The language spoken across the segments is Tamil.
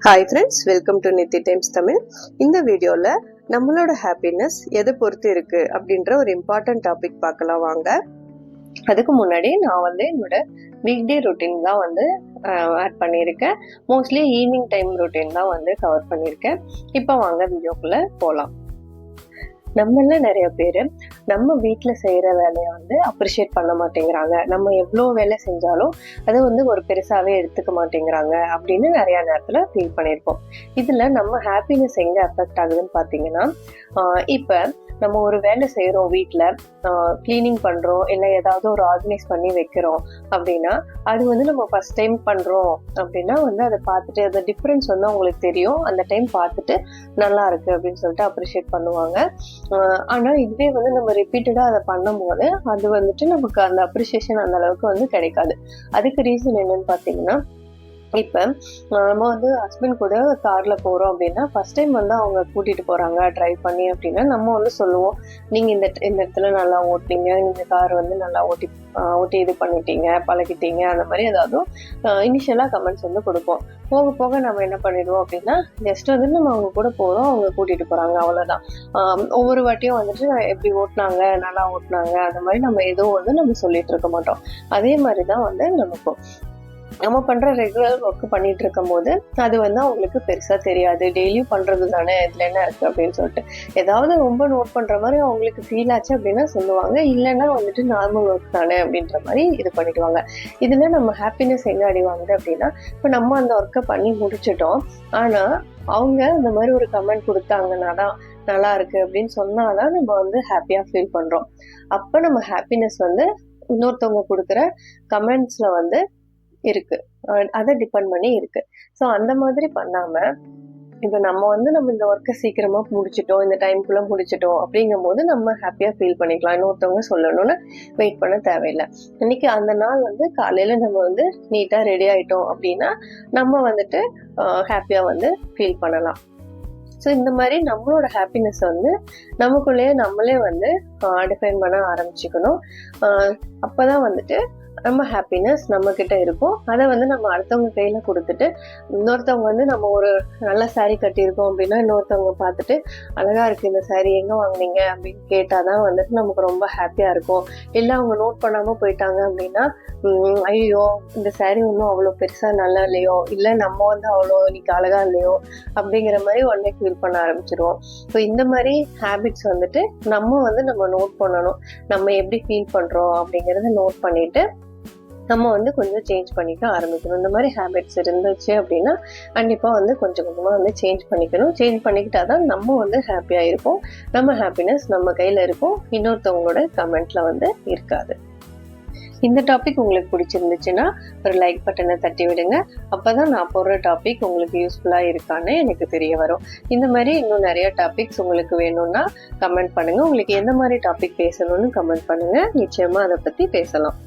Hi friends, welcome to NITI times Tamil. இந்த வீடியோவில் நம்மளோட ஹாப்பினஸ் எதை பொறுத்து இருக்கு அப்படின்ற ஒரு இம்பார்ட்டன்ட் டாபிக் பார்க்கலாம் வாங்க. அதுக்கு முன்னாடி நான் என்னோட வீக்டே ரொட்டீன் தான் ஆட் பண்ணியிருக்கேன். மோஸ்ட்லி ஈவினிங் டைம் ரொட்டீன் தான் கவர் பண்ணியிருக்கேன். இப்போ வாங்க வீடியோக்குள்ளே போகலாம். நம்மள நிறைய பேர் நம்ம வீட்டில் செய்கிற வேலையை அப்ரிஷியேட் பண்ண மாட்டேங்கிறாங்க. நம்ம எவ்வளோ வேலை செஞ்சாலும் அதை ஒரு பெருசாகவே எடுத்துக்க மாட்டேங்கிறாங்க அப்படின்னு நிறையா நேரத்தில் ஃபீல் பண்ணியிருப்போம். இதில் நம்ம ஹாப்பினஸ் எங்கே அஃபெக்ட் ஆகுதுன்னு பார்த்தீங்கன்னா, இப்போ நம்ம ஒரு வேலை செய்கிறோம், வீட்டில் க்ளீனிங் பண்ணுறோம், இல்லை ஏதாவது ஒரு ஆர்கனைஸ் பண்ணி வைக்கிறோம் அப்படின்னா, அது நம்ம ஃபஸ்ட் டைம் பண்ணுறோம் அப்படின்னா அதை பார்த்துட்டு அந்த டிஃப்ரென்ஸ் அவங்களுக்கு தெரியும். அந்த டைம் பார்த்துட்டு நல்லா இருக்கு அப்படின்னு சொல்லிட்டு அப்ரிஷியேட் பண்ணுவாங்க. ஆனால் இதுவே நம்ம ரிப்பீட்டடாக அதை பண்ணும் போது அது நமக்கு அந்த அப்ரிஷியேஷன் அந்த அளவுக்கு கிடைக்காது. அதுக்கு ரீசன் என்னன்னு பார்த்தீங்கன்னா, இப்போ நம்ம ஹஸ்பண்ட் கூட காரில் போகிறோம் அப்படின்னா, ஃபஸ்ட் டைம் அவங்க கூட்டிகிட்டு போகிறாங்க ட்ரைவ் பண்ணி அப்படின்னா, நம்ம சொல்லுவோம், நீங்கள் இந்த இடத்துல நல்லா ஓட்டினீங்க, நீங்கள் கார் நல்லா ஓட்டி இது பண்ணிட்டீங்க, பழகிட்டீங்க, அந்த மாதிரி ஏதாவது இனிஷியலாக கமெண்ட்ஸ் கொடுப்போம். போக போக நம்ம என்ன பண்ணிடுவோம் அப்படின்னா, ஜஸ்ட் நம்ம அவங்க கூட போகிறோம், அவங்க கூட்டிகிட்டு போகிறாங்க, அவ்வளோதான். ஒவ்வொரு வாட்டியும் எப்படி ஓட்டினாங்க, நல்லா ஓட்டினாங்க, அந்த மாதிரி நம்ம எதுவும் நம்ம சொல்லிட்டு இருக்க மாட்டோம். அதே மாதிரி தான் நமக்கும் நம்ம பண்ணுற ரெகுலர் ஒர்க் பண்ணிட்டு இருக்கும் போது அது அவங்களுக்கு பெருசாக தெரியாது. டெய்லியும் பண்ணுறது தானே, இதில் என்ன இருக்குது அப்படின்னு சொல்லிட்டு ஏதாவது ரொம்ப நோட் பண்ணுற மாதிரி அவங்களுக்கு ஃபீல் ஆச்சு அப்படின்னா சொல்லுவாங்க. இல்லைன்னா நார்மல் ஒர்க் தானே அப்படின்ற மாதிரி இது பண்ணிடுவாங்க. இதில் நம்ம ஹாப்பினஸ் எங்கே அடி வாங்குது அப்படின்னா, இப்போ நம்ம அந்த ஒர்க்கை பண்ணி முடிச்சிட்டோம், ஆனால் அவங்க அந்த மாதிரி ஒரு கமெண்ட் கொடுத்தாங்கன்னா தான் நல்லா இருக்குது அப்படின்னு சொன்னாதான் நம்ம ஹாப்பியாக ஃபீல் பண்ணுறோம். அப்போ நம்ம ஹாப்பினஸ் இன்னொருத்தவங்க கொடுக்குற கமெண்ட்ஸில் இருக்கு, அதை டிபெண்ட் பண்ணி இருக்கு. ஸோ அந்த மாதிரி பண்ணாம, இப்போ நம்ம இந்த ஒர்க்கை சீக்கிரமா முடிச்சிட்டோம், இந்த டைம்குள்ள முடிச்சிட்டோம் அப்படிங்கும் போது நம்ம ஹாப்பியா ஃபீல் பண்ணிக்கலாம். இன்னொருத்தவங்க சொல்லணும்னு வெயிட் பண்ண தேவையில்லை. இன்னைக்கு அந்த நாள் காலையில நம்ம நீட்டா ரெடி ஆயிட்டோம் அப்படின்னா நம்ம ஹாப்பியா ஃபீல் பண்ணலாம். ஸோ இந்த மாதிரி நம்மளோட ஹாப்பினஸ் நமக்குள்ளேயே நம்மளே டிஃபைன் பண்ண ஆரம்பிச்சுக்கணும். அப்போதான் நம்ம ஹாப்பினஸ் நம்ம கிட்ட இருக்கும். அதை நம்ம அடுத்தவங்க கையில கொடுத்துட்டு, இன்னொருத்தவங்க நம்ம ஒரு நல்ல சாரீ கட்டியிருக்கோம் அப்படின்னா இன்னொருத்தவங்க பார்த்துட்டு அழகா இருக்கு இந்த சாரீ, எங்க வாங்கினீங்க அப்படின்னு கேட்டாதான் நமக்கு ரொம்ப ஹாப்பியா இருக்கும். இல்லை அவங்க நோட் பண்ணாம போயிட்டாங்க அப்படின்னா, ஐயோ இந்த சாரீ ஒன்றும் அவ்வளோ பெருசா நல்லா இல்லையோ, இல்லை நம்ம அவ்வளோ இன்னைக்கு அழகா இல்லையோ அப்படிங்கிற மாதிரி உடனே ஃபீல் பண்ண ஆரம்பிச்சிருவோம். ஸோ இந்த மாதிரி ஹேபிட்ஸ் நம்ம நோட் பண்ணணும். நம்ம எப்படி ஃபீல் பண்றோம் அப்படிங்கிறத நோட் பண்ணிட்டு நம்ம கொஞ்சம் சேஞ்ச் பண்ணிக்க ஆரம்பிக்கணும். இந்த மாதிரி ஹேபிட்ஸ் இருந்துச்சு அப்படின்னா கண்டிப்பாக கொஞ்சம் கொஞ்சமாக சேஞ்ச் பண்ணிக்கணும். சேஞ்ச் பண்ணிக்கிட்டாதான் நம்ம ஹாப்பியாக இருப்போம். நம்ம ஹாப்பினஸ் நம்ம கையில் இருக்கும், இன்னொருத்தவங்களோட கமெண்ட்ல இருக்காது. இந்த டாபிக் உங்களுக்கு பிடிச்சிருந்துச்சுன்னா ஒரு லைக் பட்டனை தட்டி விடுங்க. அப்போதான் நான் போடுற டாபிக் உங்களுக்கு யூஸ்ஃபுல்லாக இருக்கான்னு எனக்கு தெரிய வரும். இந்த மாதிரி இன்னும் நிறைய டாபிக்ஸ் உங்களுக்கு வேணும்னா கமெண்ட் பண்ணுங்க. உங்களுக்கு எந்த மாதிரி டாபிக் பேசணும்னு கமெண்ட் பண்ணுங்க, நிச்சயமா அதை பற்றி பேசலாம்.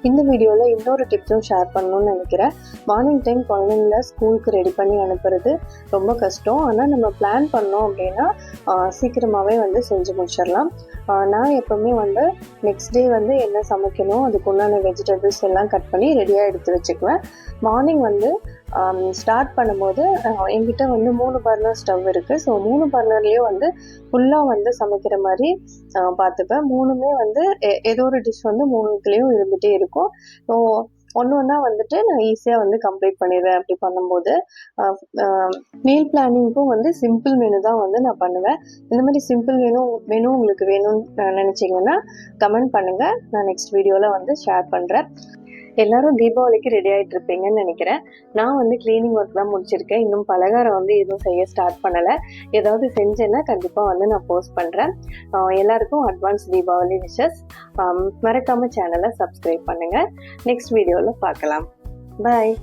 இந்த வீடியோவில் இன்னொரு டிப்ஸும் ஷேர் பண்ணணும்னு நினைக்கிறேன். மார்னிங் டைம் குழந்தைங்கள ஸ்கூலுக்கு ரெடி பண்ணி அனுப்புறது ரொம்ப கஷ்டம். ஆனால் நம்ம பிளான் பண்ணோம் அப்படின்னா சீக்கிரமாகவே செஞ்சு முடிச்சிடலாம். நான் எப்போவுமே நெக்ஸ்ட் டே என்ன சமைக்கணும், அதுக்கு உண்டான வெஜிடபிள்ஸ் எல்லாம் கட் பண்ணி ரெடியாக எடுத்து வச்சுக்குவேன். மார்னிங் ஸ்டார்ட் பண்ணும்போது என்கிட்ட 3 பர்னர் ஸ்டவ் இருக்குது. ஸோ 3 பர்னர்லேயும் ஃபுல்லாக சமைக்கிற மாதிரி பார்த்துப்பேன். 3மே ஏதோ ஒரு டிஷ் 3த்துலேயும் இருந்துகிட்டே இருக்கும். ஸோ ஒன்று ஒன்றா நான் ஈஸியாக கம்ப்ளீட் பண்ணிடுவேன். அப்படி பண்ணும்போது மீல் பிளானிங்க்கும் சிம்பிள் மெனு தான் நான் பண்ணுவேன். இந்த மாதிரி சிம்பிள் மெனு உங்களுக்கு வேணும்னு நினச்சிங்கன்னா கமெண்ட் பண்ணுங்கள். நான் நெக்ஸ்ட் வீடியோவில் ஷேர் பண்ணுறேன். எல்லாரும் தீபாவளிக்கு ரெடி ஆகிட்டு இருப்பீங்கன்னு நினைக்கிறேன். நான் கிளீனிங் ஒர்க் தான் முடிச்சிருக்கேன். இன்னும் பலகாரம் எதுவும் செய்ய ஸ்டார்ட் பண்ணலை. ஏதாவது செஞ்சேன்னா கண்டிப்பாக நான் போஸ்ட் பண்ணுறேன். எல்லாருக்கும் அட்வான்ஸ் தீபாவளி விஷஸ். மறக்காமல் சேனலை சப்ஸ்கிரைப் பண்ணுங்கள். நெக்ஸ்ட் வீடியோவில் பார்க்கலாம். பாய்.